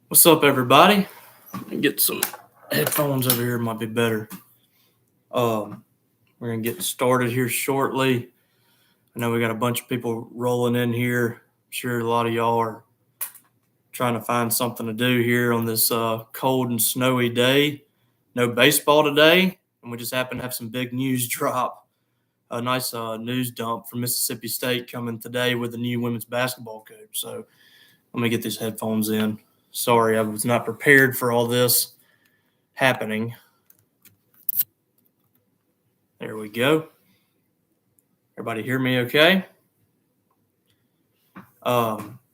What's up, everybody? Let me get some headphones over here. Might be better. We're gonna get started here shortly. I know we got a bunch of people rolling in here. I'm sure a lot of y'all are trying to find something to do here on this cold and snowy day. No baseball today, and we just happen to have some big news drop. A nice news dump from Mississippi State coming today with the new women's basketball coach. So let me get these headphones in. Sorry, I was not prepared for all this happening. There we go. Everybody hear me okay?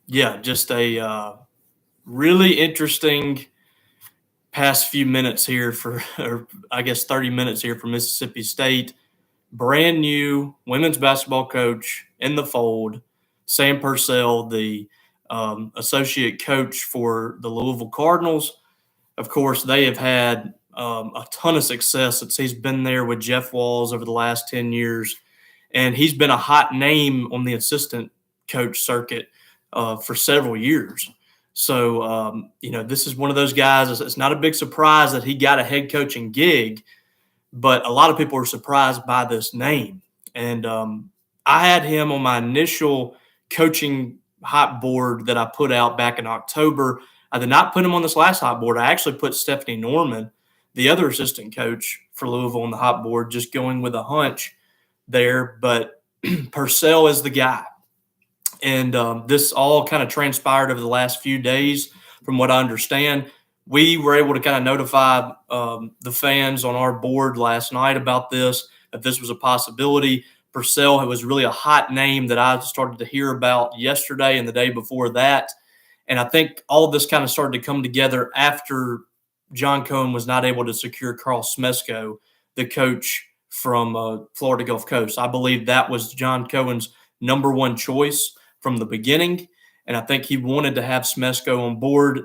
Just a really interesting past few minutes here or I guess 30 minutes here for Mississippi State. Brand new women's basketball coach in the fold, Sam Purcell, the associate coach for the Louisville Cardinals. Of course, they have had a ton of success since he's been there with Jeff Walls over the last 10 years. And he's been a hot name on the assistant coach circuit for several years. So, this is one of those guys. It's not a big surprise that he got a head coaching gig, but a lot of people are surprised by this name. And I had him on my initial coaching hot board that I put out back in October. I did not put him on this last hot board. I actually put Stephanie Norman, the other assistant coach for Louisville, on the hot board, just going with a hunch there. But Purcell is the guy. And this all kind of transpired over the last few days, from what I understand. We were able to kind of notify the fans on our board last night about this, that this was a possibility. Purcell was really a hot name that I started to hear about yesterday and the day before that. And I think all of this kind of started to come together after John Cohen was not able to secure Carl Smesko, the coach from Florida Gulf Coast. I believe that was John Cohen's number one choice from the beginning. And I think he wanted to have Smesko on board.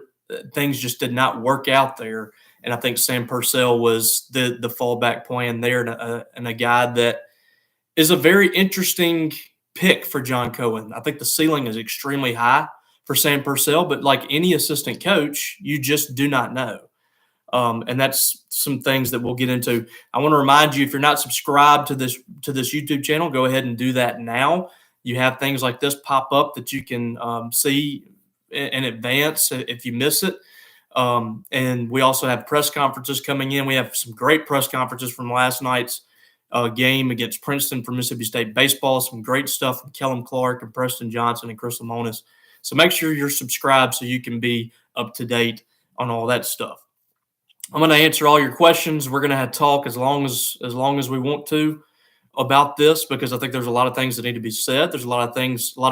Things just did not work out there. And I think Sam Purcell was the fallback plan there, and a guy that is a very interesting pick for John Cohen. I think the ceiling is extremely high for Sam Purcell, but like any assistant coach, you just do not know. And that's some things that we'll get into. I want to remind you, if you're not subscribed to this YouTube channel, go ahead and do that now. You have things like this pop up that you can see in advance if you miss it. And we also have press conferences coming in. We have some great press conferences from last night's game against Princeton for Mississippi State baseball. Some great stuff from Kellum Clark and Preston Johnson and Chris Lamonis. So make sure you're subscribed so you can be up to date on all that stuff. I'm going to answer all your questions. We're going to have talk as long as we want to about this, because I think there's a lot of things that need to be said. There's a lot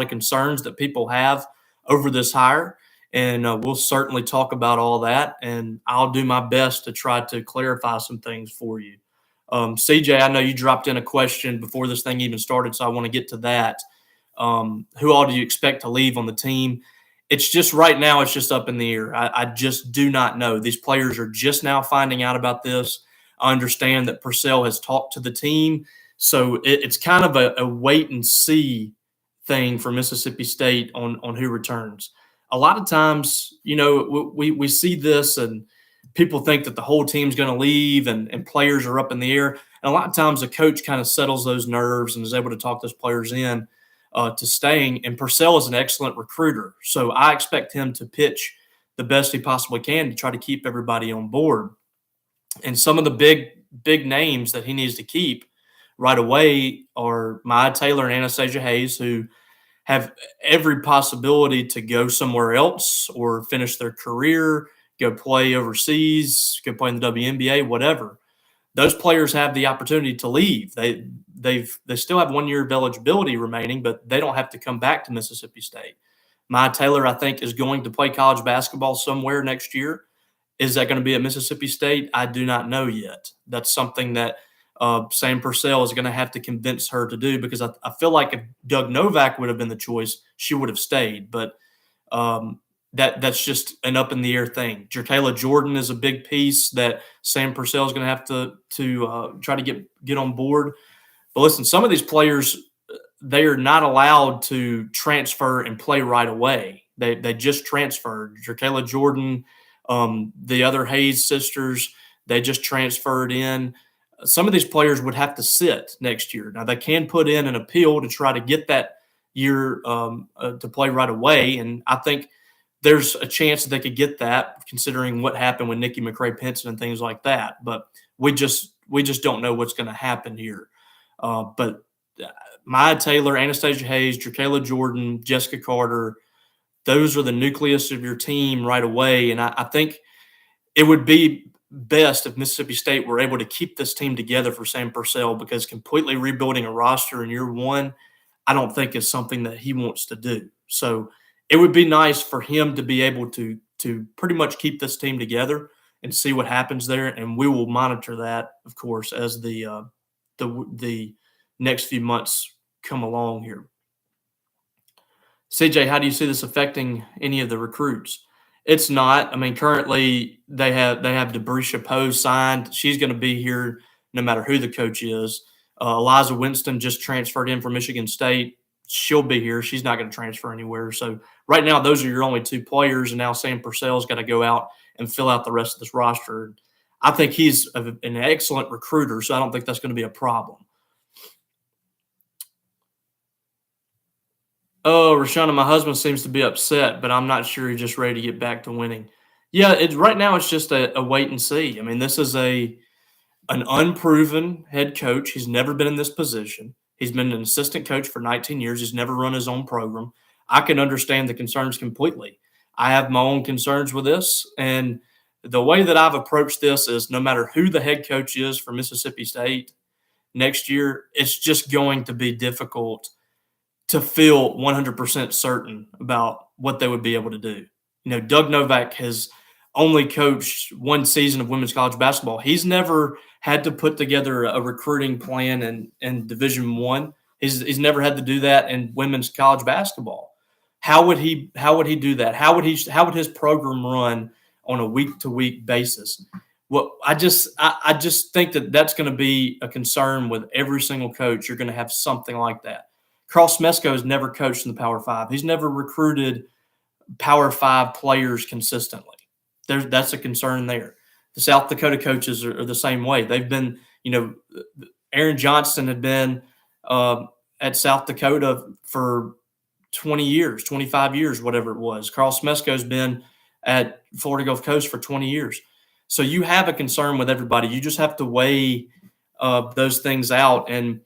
of concerns that people have over this hire, and we'll certainly talk about all that. And I'll do my best to try to clarify some things for you. CJ, I know you dropped in a question before this thing even started, so I want to get to that. Who all do you expect to leave on the team? It's just right now, it's just up in the air. I just do not know. These players are just now finding out about this. I understand that Purcell has talked to the team. So it's kind of a wait and see thing for Mississippi State on who returns. A lot of times, we see this and people think that the whole team's going to leave and players are up in the air. And a lot of times the coach kind of settles those nerves and is able to talk those players in to staying. And Purcell is an excellent recruiter. So I expect him to pitch the best he possibly can to try to keep everybody on board. And some of the big names that he needs to keep right away are Maya Taylor and Anastasia Hayes, who have every possibility to go somewhere else or finish their career, go play overseas, go play in the WNBA, whatever. Those players have the opportunity to leave. They still have 1 year of eligibility remaining, but they don't have to come back to Mississippi State. Maya Taylor, I think, is going to play college basketball somewhere next year. Is that going to be at Mississippi State? I do not know yet. That's something that Sam Purcell is going to have to convince her to do, because I feel like if Doug Novak would have been the choice, she would have stayed. But that's just an up in the air thing. Jerkayla Jordan is a big piece that Sam Purcell is going to have to try to get on board. But listen, some of these players, they are not allowed to transfer and play right away. They just transferred. Jerkayla Jordan, the other Hayes sisters, they just transferred in. Some of these players would have to sit next year. Now, they can put in an appeal to try to get that year to play right away, and I think there's a chance that they could get that, considering what happened with Nikki McRae-Penson and things like that. But we just don't know what's going to happen here. But Maya Taylor, Anastasia Hayes, Jerkayla Jordan, Jessica Carter, those are the nucleus of your team right away. And I think it would be best if Mississippi State were able to keep this team together for Sam Purcell, because completely rebuilding a roster in year one, I don't think is something that he wants to do. So it would be nice for him to be able to pretty much keep this team together and see what happens there. And we will monitor that, of course, as the next few months come along here. CJ, how do you see this affecting any of the recruits? It's not. I mean, currently they have Debrisha Poe signed. She's going to be here no matter who the coach is. Eliza Winston just transferred in from Michigan State. She'll be here. She's not going to transfer anywhere. So right now, those are your only two players, and now Sam Purcell's got to go out and fill out the rest of this roster. I think he's an excellent recruiter, so I don't think that's going to be a problem. Oh, Rashana, my husband seems to be upset, but I'm not sure he's just ready to get back to winning. Yeah, right now it's just a wait and see. I mean, this is an unproven head coach. He's never been in this position. He's been an assistant coach for 19 years. He's never run his own program. I can understand the concerns completely. I have my own concerns with this, and the way that I've approached this is no matter who the head coach is for Mississippi State next year, it's just going to be difficult to feel 100% certain about what they would be able to do. You know, Doug Novak has only coached one season of women's college basketball. He's never had to put together a recruiting plan in Division I. He's never had to do that in women's college basketball. How would he do that? How would his program run on a week-to-week basis? Well, I just think that that's going to be a concern with every single coach. You're going to have something like that. Carl Smesko has never coached in the Power Five. He's never recruited Power Five players consistently. That's a concern there. The South Dakota coaches are the same way. They've been, Aaron Johnston had been at South Dakota for 20 years, 25 years, whatever it was. Carl Smesko's been at Florida Gulf Coast for 20 years. So you have a concern with everybody. You just have to weigh those things out. And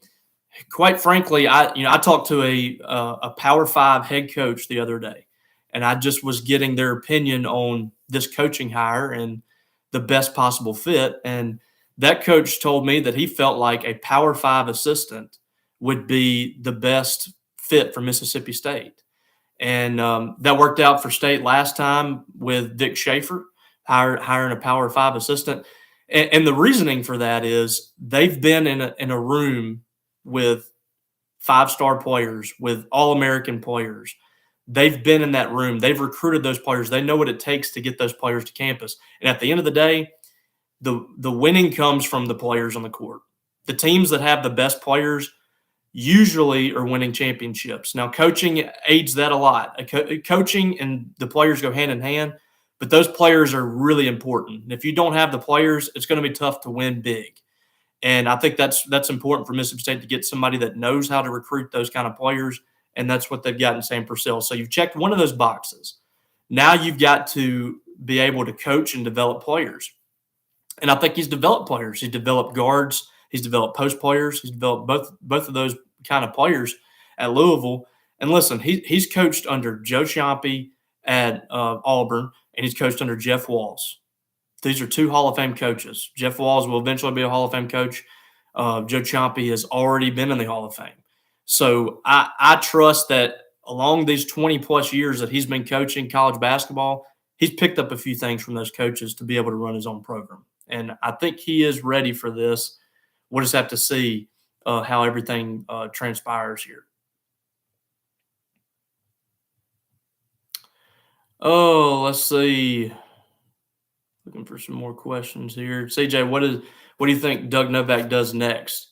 quite frankly, I talked to a Power Five head coach the other day, and I just was getting their opinion on this coaching hire and the best possible fit. And that coach told me that he felt like a Power Five assistant would be the best fit for Mississippi State. And that worked out for State last time with Dick Schaefer hiring a Power Five assistant. And the reasoning for that is they've been in a room with five-star players, with All-American players. They've been in that room. They've recruited those players. They know what it takes to get those players to campus. And at the end of the day, the winning comes from the players on the court. The teams that have the best players usually are winning championships. Now, coaching aids that a lot. Coaching and the players go hand in hand, but those players are really important. And if you don't have the players, it's going to be tough to win big. And I think that's important for Mississippi State to get somebody that knows how to recruit those kind of players, and that's what they've got in Sam Purcell. So you've checked one of those boxes. Now you've got to be able to coach and develop players. And I think he's developed players. He's developed guards. He's developed post players. He's developed both of those kind of players at Louisville. And listen, he's coached under Joe Ciampi at Auburn, and he's coached under Jeff Walls. These are two Hall of Fame coaches. Jeff Walls will eventually be a Hall of Fame coach. Joe Ciampi has already been in the Hall of Fame. So I trust that along these 20-plus years that he's been coaching college basketball, he's picked up a few things from those coaches to be able to run his own program. And I think he is ready for this. We'll just have to see how everything transpires here. Oh, let's see. Looking for some more questions here. CJ, what do you think Doug Novak does next?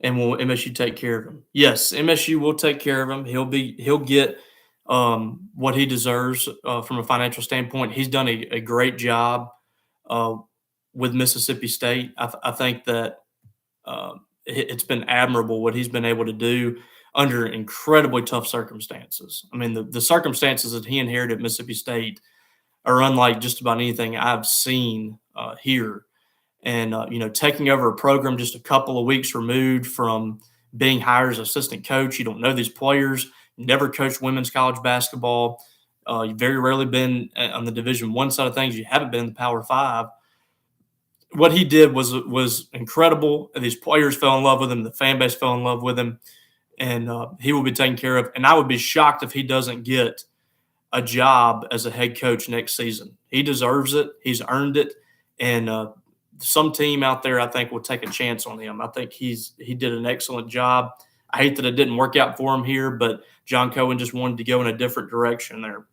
And will MSU take care of him? Yes, MSU will take care of him. He'll get what he deserves from a financial standpoint. He's done a great job uh, with Mississippi State. I think that uh, it's been admirable what he's been able to do under incredibly tough circumstances. I mean, the circumstances that he inherited at Mississippi State are unlike just about anything I've seen here. And taking over a program just a couple of weeks removed from being hired as assistant coach, you don't know these players. You never coached women's college basketball. You've very rarely been on the Division I side of things. You haven't been in the Power Five. What he did was incredible. These players fell in love with him. The fan base fell in love with him, and he will be taken care of. And I would be shocked if he doesn't get a job as a head coach next season. He deserves it. He's earned it, and some team out there, I think, will take a chance on him. I think he did an excellent job. I hate that it didn't work out for him here, but John Cohen just wanted to go in a different direction there.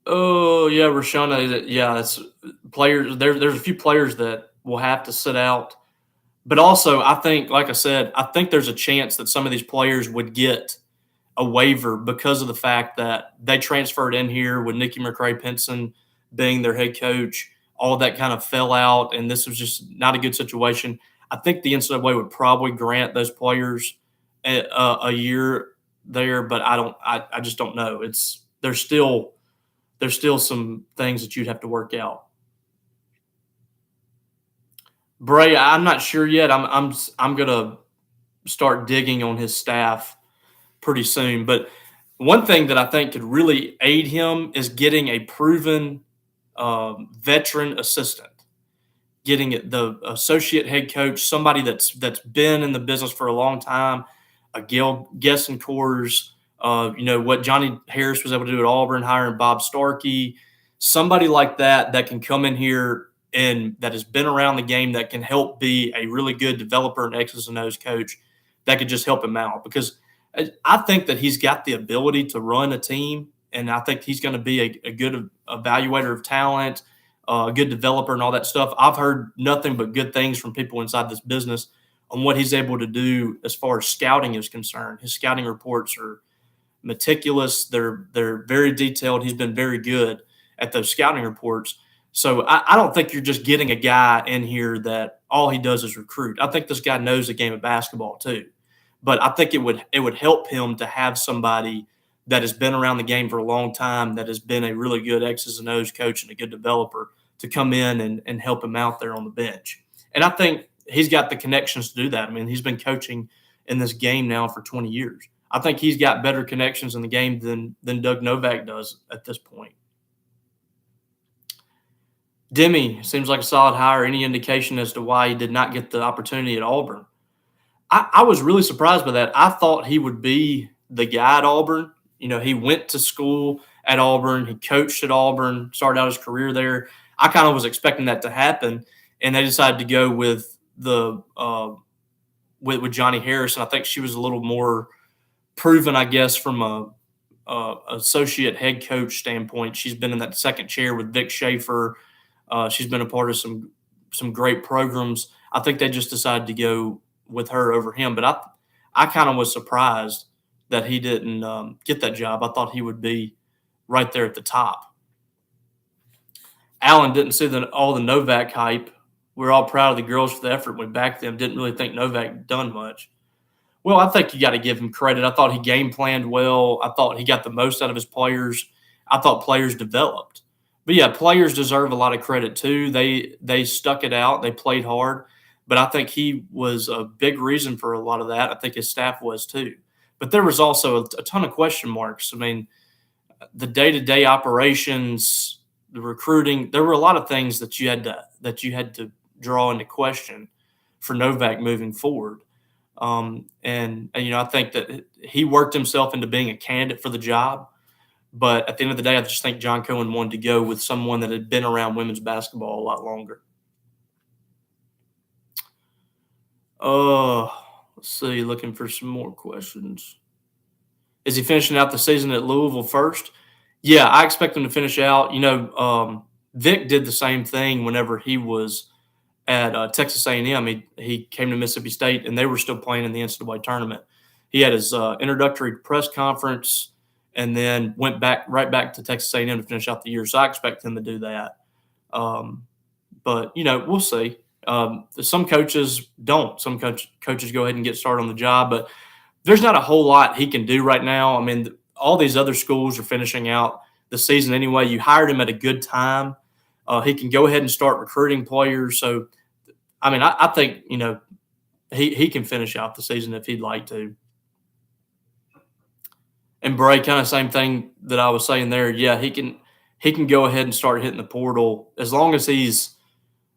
Oh yeah, Rashana. Yeah, it's players. There's a few players that will have to sit out, but also I think, like I said, I think there's a chance that some of these players would get a waiver because of the fact that they transferred in here with Nikki McRae-Penson being their head coach. All that kind of fell out, and this was just not a good situation. I think the NCAA would probably grant those players a year there, but I don't. I just don't know. There's still some things that you'd have to work out. Bray, I'm not sure yet. I'm gonna start digging on his staff pretty soon. But one thing that I think could really aid him is getting a proven veteran assistant, getting the associate head coach, somebody that's been in the business for a long time, a Gail Gessenkors, what Johnny Harris was able to do at Auburn, hiring Bob Starkey, somebody like that can come in here and that has been around the game, that can help be a really good developer and X's and O's coach, that could just help him out. Because I think that he's got the ability to run a team, and I think he's going to be a good evaluator of talent, a good developer, and all that stuff. I've heard nothing but good things from people inside this business on what he's able to do as far as scouting is concerned. His scouting reports are meticulous. They're very detailed. He's been very good at those scouting reports. So I don't think you're just getting a guy in here that all he does is recruit. I think this guy knows the game of basketball too. But I think it would help him to have somebody that has been around the game for a long time, that has been a really good X's and O's coach and a good developer, to come in and help him out there on the bench. And I think he's got the connections to do that. I mean, he's been coaching in this game now for 20 years. I think he's got better connections in the game than Doug Novak does at this point. Demi seems like a solid hire. Any indication as to why he did not get the opportunity at Auburn? I was really surprised by that. I thought he would be the guy at Auburn. He went to school at Auburn. He coached at Auburn, started out his career there. I kind of was expecting that to happen, and they decided to go with with Johnny Harris. And I think she was a little more proven, I guess, from a associate head coach standpoint. She's been in that second chair with Vic Schaefer. She's been a part of some great programs. I think they just decided to go with her over him. But I kind of was surprised that he didn't get that job. I thought he would be right there at the top. Allen didn't see all the Novak hype. We're all proud of the girls for the effort. We backed them. Didn't really think Novak done much. Well, I think you got to give him credit. I thought he game planned well. I thought he got the most out of his players. I thought players developed. But yeah, players deserve a lot of credit too. They stuck it out. They played hard. But I think he was a big reason for a lot of that. I think his staff was too. But there was also a ton of question marks. I mean, the day-to-day operations, the recruiting, there were a lot of things that you had to draw into question for Novak moving forward. I think that he worked himself into being a candidate for the job. But at the end of the day, I just think John Cohen wanted to go with someone that had been around women's basketball a lot longer. Let's see, looking for some more questions. Is he finishing out the season at Louisville first? Yeah, I expect him to finish out. Vic did the same thing whenever he was at Texas A&M. He came to Mississippi State, and they were still playing in the NCAA tournament. he had his introductory press conference and then went right back to Texas A&M to finish out the year. So I expect him to do that. But, we'll see. Some coaches don't. Some coaches go ahead and get started on the job, but there's not a whole lot he can do right now. I mean, all these other schools are finishing out the season anyway. You hired him at a good time. He can go ahead and start recruiting players. So, I mean, I think, he can finish out the season if he'd like to. And Bray, kind of same thing that I was saying there. Yeah, he can go ahead and start hitting the portal as long as he's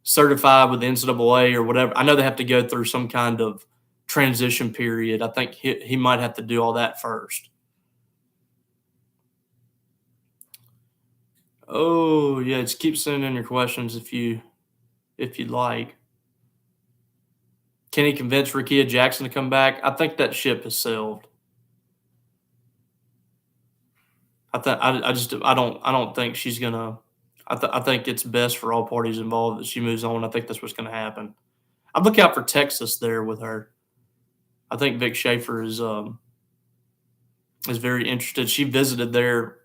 certified with the NCAA or whatever. I know they have to go through some kind of transition period. I think he might have to do all that first. Oh, yeah, just keep sending in your questions if you'd like. Can he convince Rakia Jackson to come back? I think that ship has sailed. I don't think she's gonna. I think it's best for all parties involved that she moves on. I think that's what's going to happen. I'd look out for Texas there with her. I think Vic Schaefer is very interested. She visited there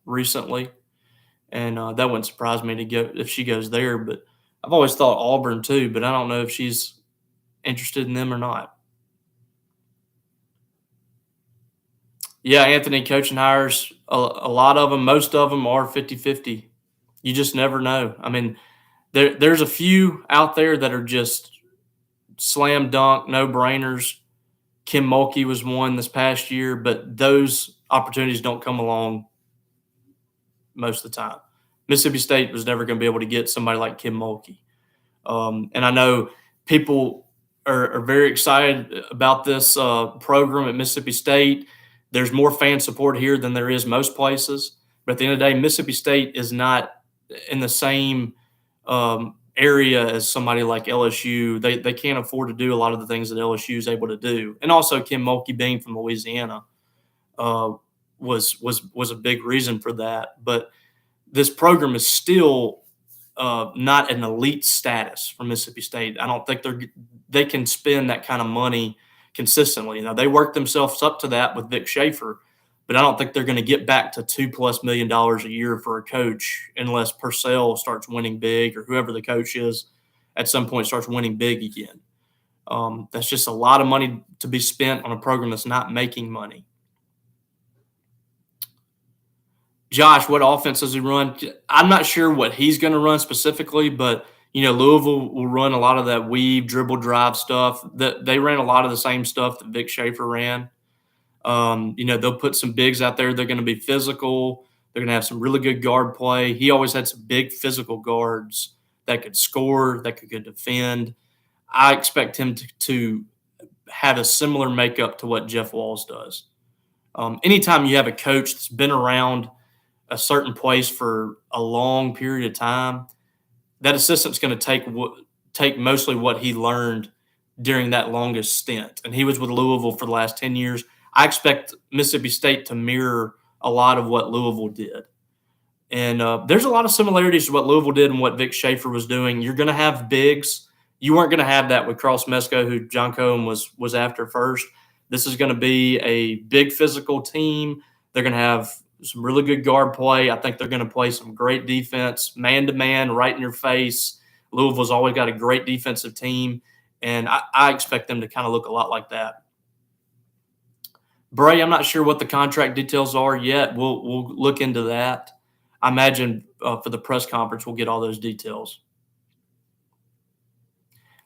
recently, and that wouldn't surprise me to go if she goes there. But I've always thought Auburn too, but I don't know if she's interested in them or not. Yeah, Anthony, coaching hires, a lot of them, most of them are 50-50. You just never know. I mean, there's a few out there that are just slam dunk, no-brainers. Kim Mulkey was one this past year, but those opportunities don't come along most of the time. Mississippi State was never going to be able to get somebody like Kim Mulkey. And I know people are very excited about this program at Mississippi State. There's more fan support here than there is most places. But at the end of the day, Mississippi State is not in the same area as somebody like LSU. They can't afford to do a lot of the things that LSU is able to do. And also Kim Mulkey being from Louisiana was a big reason for that. But this program is still not an elite status for Mississippi State. I don't think they can spend that kind of money consistently. Now, they worked themselves up to that with Vic Schaefer, but I don't think they're going to get back to $2+ million a year for a coach unless Purcell starts winning big or whoever the coach is at some point starts winning big again. That's just a lot of money to be spent on a program that's not making money. Josh, what offense does he run? I'm not sure what he's going to run specifically, but Louisville will run a lot of that weave, dribble, drive stuff. They ran a lot of the same stuff that Vic Schaefer ran. They'll put some bigs out there. They're going to be physical. They're going to have some really good guard play. He always had some big physical guards that could score, that could defend. I expect him to have a similar makeup to what Jeff Walz does. Anytime you have a coach that's been around a certain place for a long period of time, that assistant's going to take mostly what he learned during that longest stint. And he was with Louisville for the last 10 years. I expect Mississippi State to mirror a lot of what Louisville did. And there's a lot of similarities to what Louisville did and what Vic Schaefer was doing. You're going to have bigs. You weren't going to have that with Carlos Mesco, who John Cohen was after first. This is going to be a big physical team. They're going to have some really good guard play. I think they're going to play some great defense, man-to-man, right in your face. Louisville's always got a great defensive team, and I expect them to kind of look a lot like that. Bray, I'm not sure what the contract details are yet. We'll look into that. I imagine for the press conference we'll get all those details.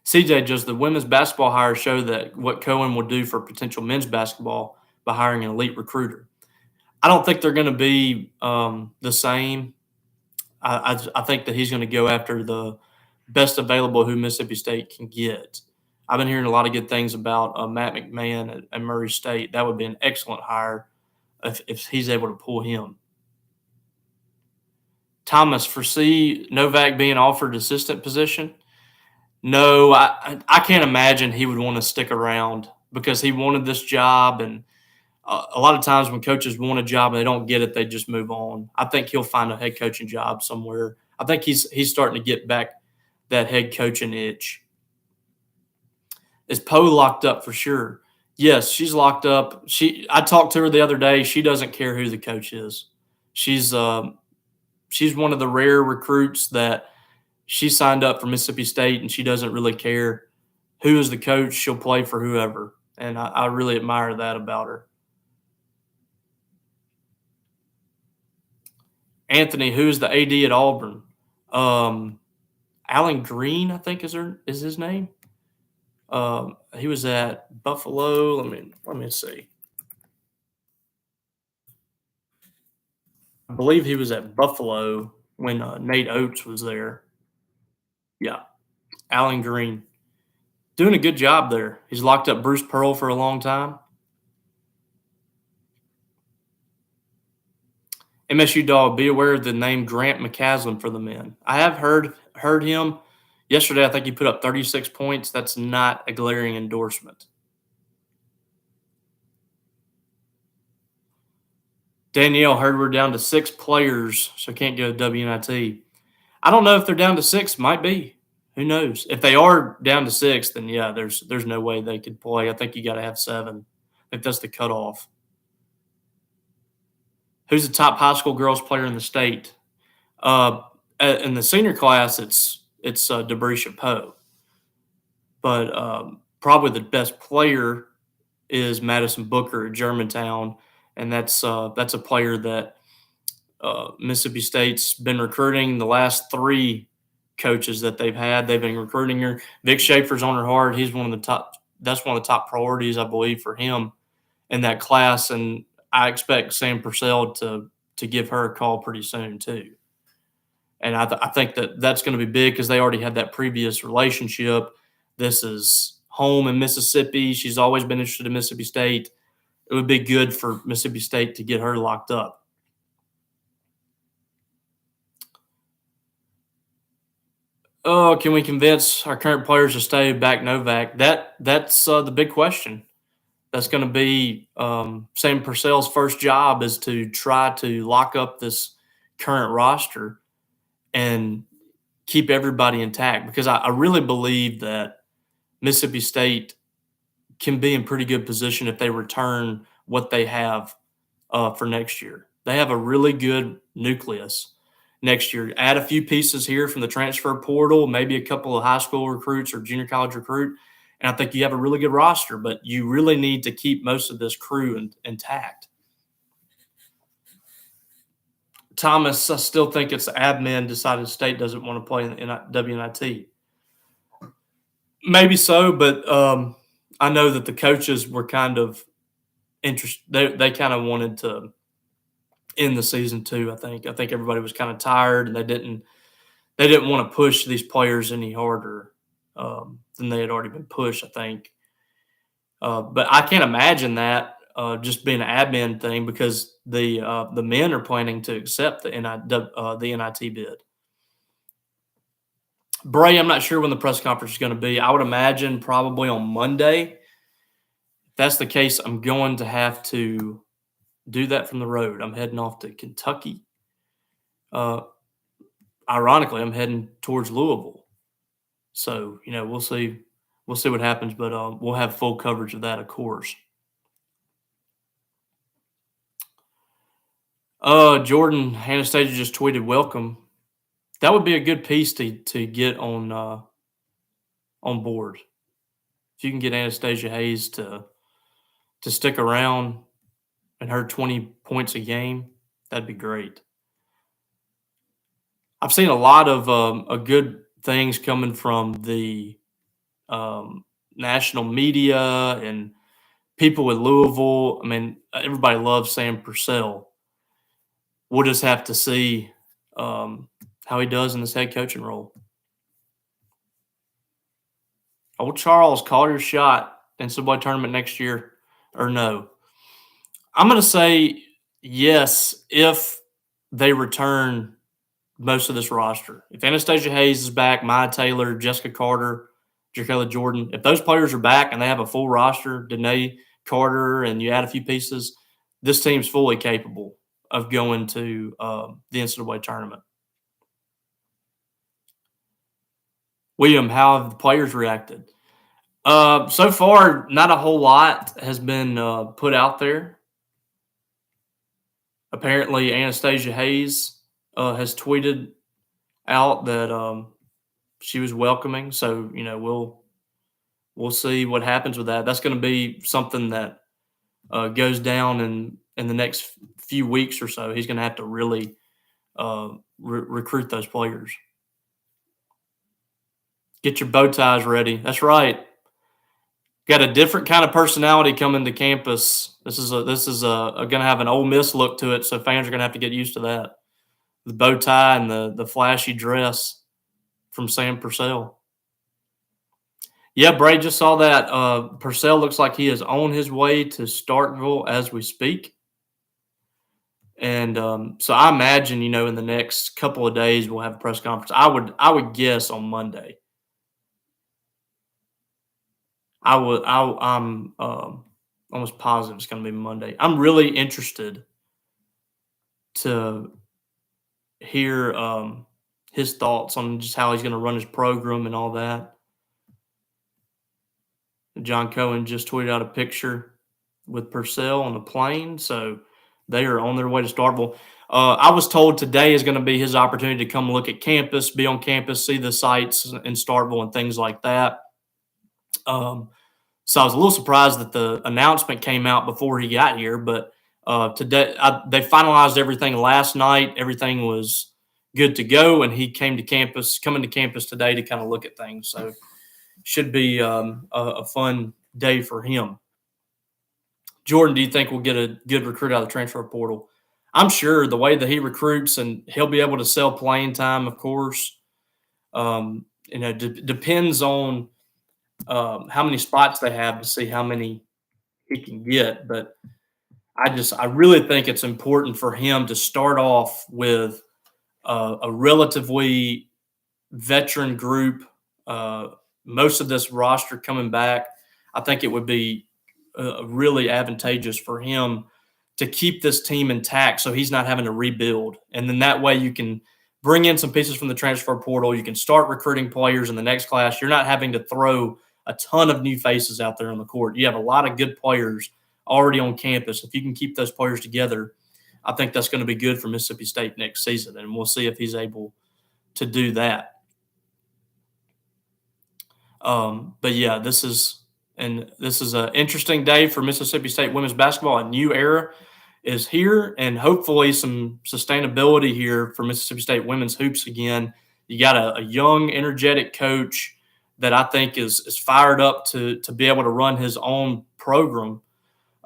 CJ, does the women's basketball hire show that what Cohen will do for potential men's basketball by hiring an elite recruiter? I don't think they're going to be the same. I think that he's going to go after the best available who Mississippi State can get. I've been hearing a lot of good things about Matt McMahon at Murray State. That would be an excellent hire if he's able to pull him. Thomas, foresee Novak being offered assistant position? No, I can't imagine he would want to stick around because he wanted this job, and a lot of times when coaches want a job and they don't get it, they just move on. I think he'll find a head coaching job somewhere. I think he's starting to get back that head coaching itch. Is Poe locked up for sure? Yes, she's locked up. I talked to her the other day. She doesn't care who the coach is. She's she's one of the rare recruits that she signed up for Mississippi State, and she doesn't really care who is the coach. She'll play for whoever, and I really admire that about her. Anthony, who's the AD at Auburn? Um, Alan Green, I think is his name. He was at Buffalo. Let me see. I believe he was at Buffalo when Nate Oates was there. Yeah, Alan Green doing a good job there. He's locked up Bruce Pearl for a long time. MSU dog, be aware of the name Grant McCaslin for the men. I have heard him yesterday. I think he put up 36 points. That's not a glaring endorsement. Danielle, heard we're down to 6 players, so can't go to WNIT. I don't know if they're down to 6. Might be. Who knows? If they are down to 6, then yeah, there's no way they could play. I think you got to have 7. I think that's the cutoff. Who's the top high school girls player in the state? In the senior class, it's Debrisha Poe, but probably the best player is Madison Booker at Germantown, and that's a player that Mississippi State's been recruiting. The last 3 coaches that they've had, they've been recruiting her. Vic Schaefer's on her heart. He's one of the top. That's one of the top priorities, I believe, for him in that class, and I expect Sam Purcell to give her a call pretty soon too. And I think that's going to be big because they already had that previous relationship. This is home in Mississippi. She's always been interested in Mississippi State. It would be good for Mississippi State to get her locked up. Oh, can we convince our current players to stay back Novak? That's the big question. That's going to be Sam Purcell's first job is to try to lock up this current roster and keep everybody intact because I really believe that Mississippi State can be in pretty good position if they return what they have for next year. They have a really good nucleus next year. Add a few pieces here from the transfer portal, maybe a couple of high school recruits or junior college recruit, and I think you have a really good roster, but you really need to keep most of this crew intact. Thomas, I still think it's the admin decided State doesn't want to play in WNIT. Maybe so, but I know that the coaches were kind of interested. They kind of wanted to end the season too. I think everybody was kind of tired, and they didn't want to push these players any harder than they had already been pushed. I think, but I can't imagine that just being an admin thing because the men are planning to accept the NIT bid. Bray, I'm not sure when the press conference is going to be. I would imagine probably on Monday. If that's the case, I'm going to have to do that from the road. I'm heading off to Kentucky. Ironically, I'm heading towards Louisville. So, we'll see. We'll see what happens, but we'll have full coverage of that, of course. Jordan Anastasia just tweeted, "Welcome." That would be a good piece to get on board. If you can get Anastasia Hayes to stick around and her 20 points a game, that'd be great. I've seen a lot of good things coming from the national media and people with Louisville. I mean, everybody loves Sam Purcell. We'll just have to see how he does in this head coaching role. Old Charles, call your shot in NCAA tournament next year, or no? I'm going to say yes if they return most of this roster. If Anastasia Hayes is back, Maya Taylor, Jessica Carter, Jacqueline Jordan, if those players are back and they have a full roster, Danae Carter, and you add a few pieces, this team's fully capable of going to the NCAA tournament. William, how have the players reacted? So far, not a whole lot has been put out there. Apparently, Anastasia Hayes has tweeted out that she was welcoming. So we'll see what happens with that. That's going to be something that goes down in the next few weeks or so. He's going to have to really recruit those players. Get your bow ties ready. That's right. Got a different kind of personality coming to campus. This is going to have an Ole Miss look to it, so fans are going to have to get used to that. The bow tie and the flashy dress from Sam Purcell. Yeah, Bray just saw that. Purcell looks like he is on his way to Starkville as we speak. And so I imagine, in the next couple of days we'll have a press conference. I would guess on Monday. I'm almost positive it's going to be Monday. I'm really interested to hear his thoughts on just how he's going to run his program and all that. John Cohen just tweeted out a picture with Purcell on the plane, so they are on their way to Starkville. I was told today is going to be his opportunity to come look at campus, be on campus, see the sites in Starkville and things like that. So I was a little surprised that the announcement came out before he got here, but today they finalized everything last night. Everything was good to go, and he coming to campus today to kind of look at things. So should be a fun day for him. Jordan, do you think we'll get a good recruit out of the transfer portal? I'm sure the way that he recruits, and he'll be able to sell playing time, of course. Depends on how many spots they have to see how many he can get. But I really think it's important for him to start off with a relatively veteran group. Most of this roster coming back, I think it would be really advantageous for him to keep this team intact so he's not having to rebuild. And then that way you can bring in some pieces from the transfer portal. You can start recruiting players in the next class. You're not having to throw a ton of new faces out there on the court. You have a lot of good players already on campus. If you can keep those players together, I think that's going to be good for Mississippi State next season, and we'll see if he's able to do that. But yeah, this is an interesting day for Mississippi State women's basketball. A new era is here, and hopefully some sustainability here for Mississippi State women's hoops again. You got a young, energetic coach that I think is fired up to be able to run his own program.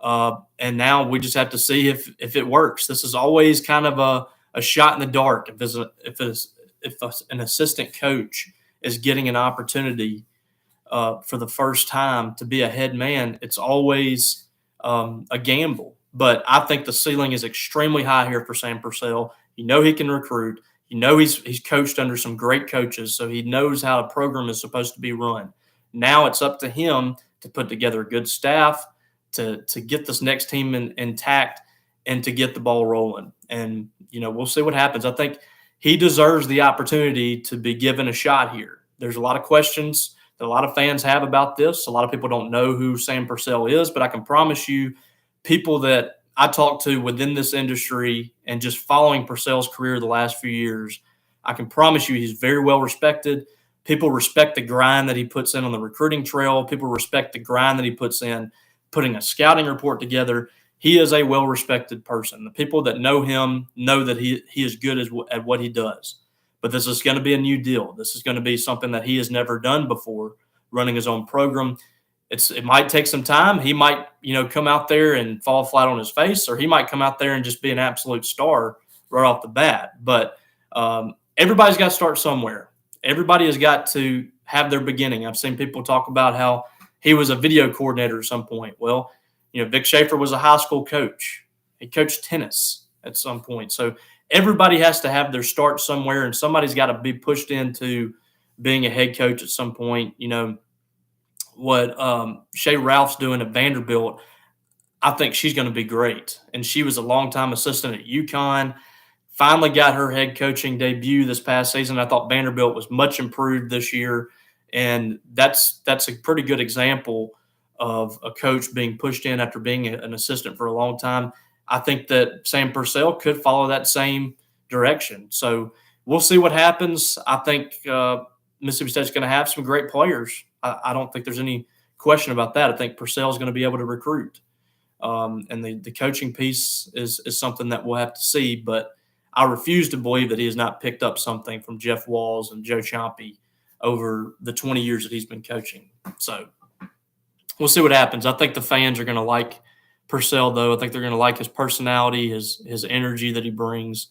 And now we just have to see if it works. This is always kind of a shot in the dark. If an assistant coach is getting an opportunity for the first time to be a head man, it's always a gamble. But I think the ceiling is extremely high here for Sam Purcell. He can recruit. He's coached under some great coaches, so he knows how a program is supposed to be run. Now it's up to him to put together a good staff, to get this next team intact, and to get the ball rolling. And, we'll see what happens. I think he deserves the opportunity to be given a shot here. There's a lot of questions that a lot of fans have about this. A lot of people don't know who Sam Purcell is, but I can promise you, people that I talk to within this industry and just following Purcell's career the last few years, I can promise you he's very well respected. People respect the grind that he puts in on the recruiting trail. People respect the grind that he puts in putting a scouting report together. He is a well-respected person. The people that know him know that he is good at what he does. But this is going to be a new deal. This is going to be something that he has never done before, running his own program. It might take some time. He might, come out there and fall flat on his face, or he might come out there and just be an absolute star right off the bat. But everybody's got to start somewhere. Everybody has got to have their beginning. I've seen people talk about how he was a video coordinator at some point. Well, Vic Schaefer was a high school coach. He coached tennis at some point. So everybody has to have their start somewhere, and somebody's got to be pushed into being a head coach at some point. What Shay Ralph's doing at Vanderbilt, I think she's going to be great. And she was a longtime assistant at UConn, finally got her head coaching debut this past season. I thought Vanderbilt was much improved this year. And that's a pretty good example of a coach being pushed in after being an assistant for a long time. I think that Sam Purcell could follow that same direction. So we'll see what happens. I think Mississippi State's going to have some great players. I don't think there's any question about that. I think Purcell's going to be able to recruit. And the coaching piece is something that we'll have to see. But I refuse to believe that he has not picked up something from Jeff Walls and Joe Chompy over the 20 years that he's been coaching. So we'll see what happens. I think the fans are going to like Purcell, though. I think they're going to like his personality, his energy that he brings.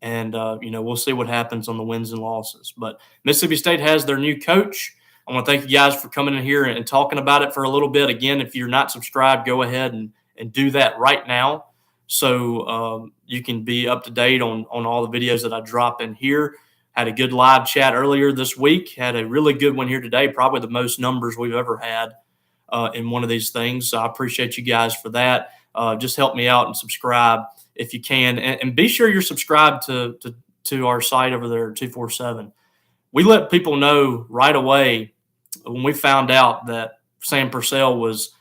And, we'll see what happens on the wins and losses. But Mississippi State has their new coach. I want to thank you guys for coming in here and talking about it for a little bit. Again, if you're not subscribed, go ahead and do that right now so you can be up to date on all the videos that I drop in here. Had a good live chat earlier this week. Had a really good one here today, probably the most numbers we've ever had in one of these things. So I appreciate you guys for that. Just help me out and subscribe if you can. And be sure you're subscribed to our site over there, 247. We let people know right away when we found out that Sam Purcell was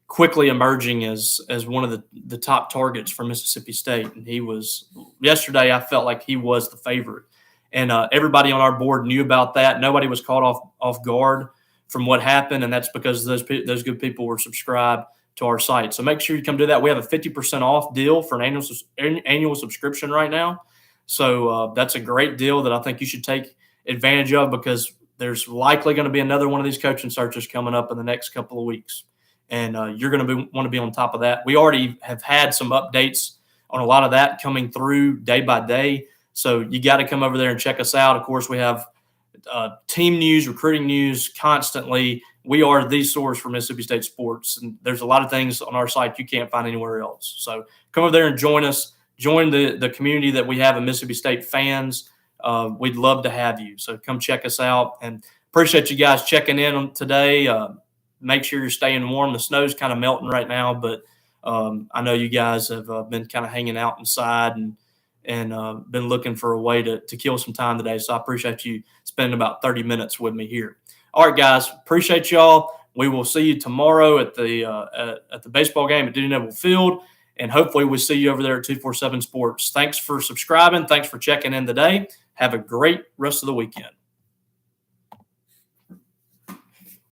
quickly emerging as one of the top targets for Mississippi State. And yesterday I felt like he was the favorite. And everybody on our board knew about that. Nobody was caught off guard from what happened, and that's because those good people were subscribed to our site. So make sure you come do that. We have a 50% off deal for an annual subscription right now. So that's a great deal that I think you should take advantage of, because there's likely going to be another one of these coaching searches coming up in the next couple of weeks. And you're going to want to be on top of that. We already have had some updates on a lot of that coming through day by day. So you got to come over there and check us out. Of course, we have team news, recruiting news constantly. We are the source for Mississippi State sports. And there's a lot of things on our site you can't find anywhere else. So come over there and join us. Join the community that we have of Mississippi State fans. We'd love to have you. So come check us out. And appreciate you guys checking in today. Make sure you're staying warm. The snow's kind of melting right now, but I know you guys have been kind of hanging out inside and been looking for a way to kill some time today. So I appreciate you spending about 30 minutes with me here. All right, guys, appreciate y'all. We will see you tomorrow at the baseball game at Dudy Noble Field, and hopefully we'll see you over there at 247 Sports. Thanks for subscribing. Thanks for checking in today. Have a great rest of the weekend.